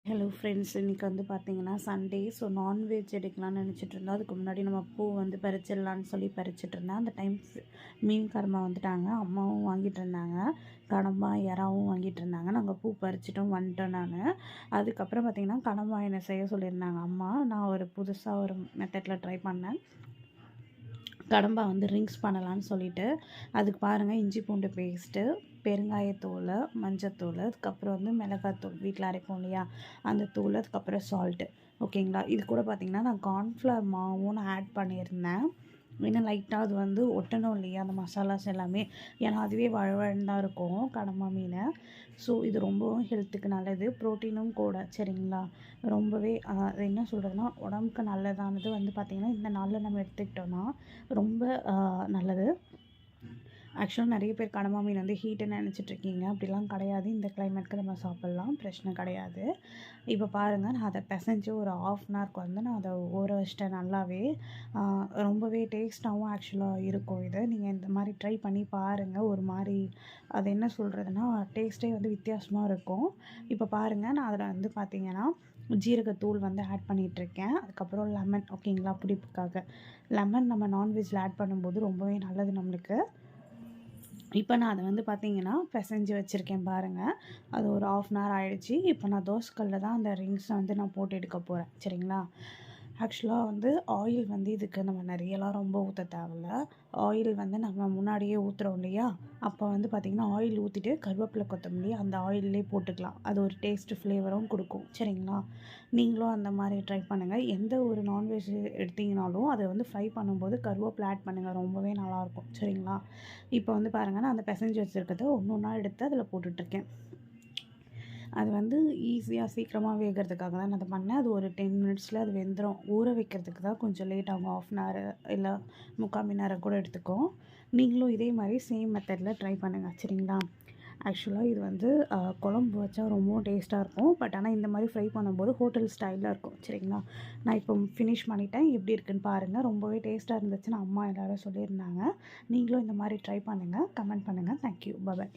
Hello friends, இன்றைக்கி வந்து பார்த்திங்கன்னா சண்டே. ஸோ நான்வெஜ் எடுக்கலாம்னு நினச்சிட்டு இருந்தோம். அதுக்கு முன்னாடி நம்ம பூ வந்து பறிச்சிடலான்னு சொல்லி பறிச்சிட்டு இருந்தேன். அந்த டைம் மீன்காரம்மா வந்துட்டாங்க. அம்மாவும் வாங்கிட்டு இருந்தாங்க, கடம்பா இறாவும் வாங்கிட்டு இருந்தாங்க. நாங்கள் பூ பறிச்சிட்டோம், வந்துட்டோம். நான் அதுக்கப்புறம் பார்த்திங்கன்னா கடம்பா என்னை செய்ய சொல்லியிருந்தாங்க அம்மா. நான் ஒரு புதுசாக ஒரு மெத்தடில் ட்ரை பண்ணேன். கடம்பா வந்து ரிங்ஸ் பண்ணலான்னு சொல்லிட்டு அதுக்கு பாருங்கள், இஞ்சி பூண்டு பேஸ்ட்டு, பெருங்காயத்தூள், மஞ்சத்தூள், அதுக்கப்புறம் வந்து மிளகாத்தூள் வீட்டில் அரைப்போம் இல்லையா, அந்த தூள், அதுக்கப்புறம் சால்ட்டு. ஓகேங்களா. இது கூட பார்த்திங்கன்னா நான் கார்ன்ஃப்ளவர் மாவும் நான் ஆட் பண்ணியிருந்தேன். இன்னும் லைட்டாக அது வந்து ஒட்டணும் இல்லையா அந்த மசாலாஸ் எல்லாமே. ஏன்னா அதுவே வழவழன்னு தான் இருக்கும் கடம்பா மீன். ஸோ இது ரொம்பவும் ஹெல்த்துக்கு நல்லது, ப்ரோட்டீனும் கூட. சரிங்களா. ரொம்பவே அது என்ன சொல்கிறதுனா உடம்புக்கு நல்லதானது வந்து பார்த்திங்கன்னா இந்த நாளில் நம்ம எடுத்துக்கிட்டோன்னா ரொம்ப நல்லது. ஆக்சுவலாக நிறைய பேர் கடம்பா மீன் வந்து ஹீட்டுன்னு நினச்சிட்ருக்கீங்க. அப்படிலாம் கிடையாது. இந்த கிளைமேட்க்கு நம்ம சாப்பிட்லாம், பிரச்சனை கிடையாது. இப்போ பாருங்கள், நான் அதை பிசைஞ்சு ஒரு ½ அன் ஹவருக்கு வந்து நான் அதை ஊற வச்சிட்டேன் நல்லாவே. ரொம்பவே டேஸ்ட்டாகவும் ஆக்சுவலாக இருக்கும் இது. நீங்கள் இந்த மாதிரி ட்ரை பண்ணி பாருங்கள். ஒரு மாதிரி அது என்ன சொல்கிறதுனா டேஸ்ட்டே வந்து வித்தியாசமாக இருக்கும். இப்போ பாருங்கள், நான் அதில் வந்து பார்த்திங்கன்னா ஜீரகத்தூள் வந்து ஆட் பண்ணிகிட்ருக்கேன். அதுக்கப்புறம் லெமன், ஓகேங்களா, புளிப்புக்காக. லெமன் நம்ம நான்வெஜ்ஜில் ஆட் பண்ணும்போது ரொம்பவே நல்லது நம்மளுக்கு. இப்போ நான் அதை வந்து பார்த்திங்கன்னா பிசைஞ்சு வச்சுருக்கேன் பாருங்கள். அது ஒரு ½ அன் ஹவர் ஆகிடுச்சி. இப்போ நான் தோசைக்கல்லில் தான் அந்த ரிங்ஸை வந்து நான் போட்டு எடுக்க போகிறேன். சரிங்களா. ஆக்சுவலாக வந்து ஆயில் வந்து இதுக்கு நம்ம நிறையலாம் ரொம்ப ஊற்ற தேவையில்ல. ஆயில் வந்து நம்ம முன்னாடியே ஊற்றுறோம் இல்லையா, அப்போ வந்து பார்த்திங்கன்னா ஆயில் ஊற்றிட்டு கருவேப்பிலை, கொத்தமல்லி அந்த ஆயிலே போட்டுக்கலாம். அது ஒரு டேஸ்ட்டு ஃப்ளேவரும் கொடுக்கும். சரிங்களா. நீங்களும் அந்த மாதிரி ட்ரை பண்ணுங்கள். எந்த ஒரு நான்வெஜ் எடுத்திங்கனாலும் அதை வந்து ஃப்ரை பண்ணும்போது கருவேப்பிலை ஆட் பண்ணுங்கள், ரொம்பவே நல்லாயிருக்கும். சரிங்களா. இப்போ வந்து பாருங்கள், நான் அந்த பிசைஞ்சு வச்சுருக்கிறத ஒன்று ஒன்றா எடுத்து அதில் போட்டுட்ருக்கேன். அது வந்து ஈஸியாக சீக்கிரமாக வேகிறதுக்காக தான் நான் அதை பண்ணேன். அது ஒரு 10 மினிட்ஸில் அது வெந்துடும். ஊற வைக்கிறதுக்கு தான் கொஞ்சம் லேட் ஆகும், ½ அன் ஹவர் இல்லை 3/4 மணி நேரம் கூட எடுத்துக்கும். நீங்களும் இதே மாதிரி சேம் மெத்தடில் ட்ரை பண்ணுங்கள். சரிங்களா. ஆக்சுவலாக இது வந்து குழம்பு வச்சா ரொம்பவும் டேஸ்ட்டாக இருக்கும். பட் ஆனால் இந்த மாதிரி ஃப்ரை பண்ணும்போது ஹோட்டல் ஸ்டைலில் இருக்கும். சரிங்களா. நான் இப்போ ஃபினிஷ் பண்ணிட்டேன். எப்படி இருக்குன்னு பாருங்கள். ரொம்பவே டேஸ்ட்டாக இருந்துச்சுன்னு அம்மா எல்லோரும் சொல்லியிருந்தாங்க. நீங்களும் இந்த மாதிரி ட்ரை பண்ணுங்கள், கமெண்ட் பண்ணுங்கள். தேங்க்யூ, பாய்.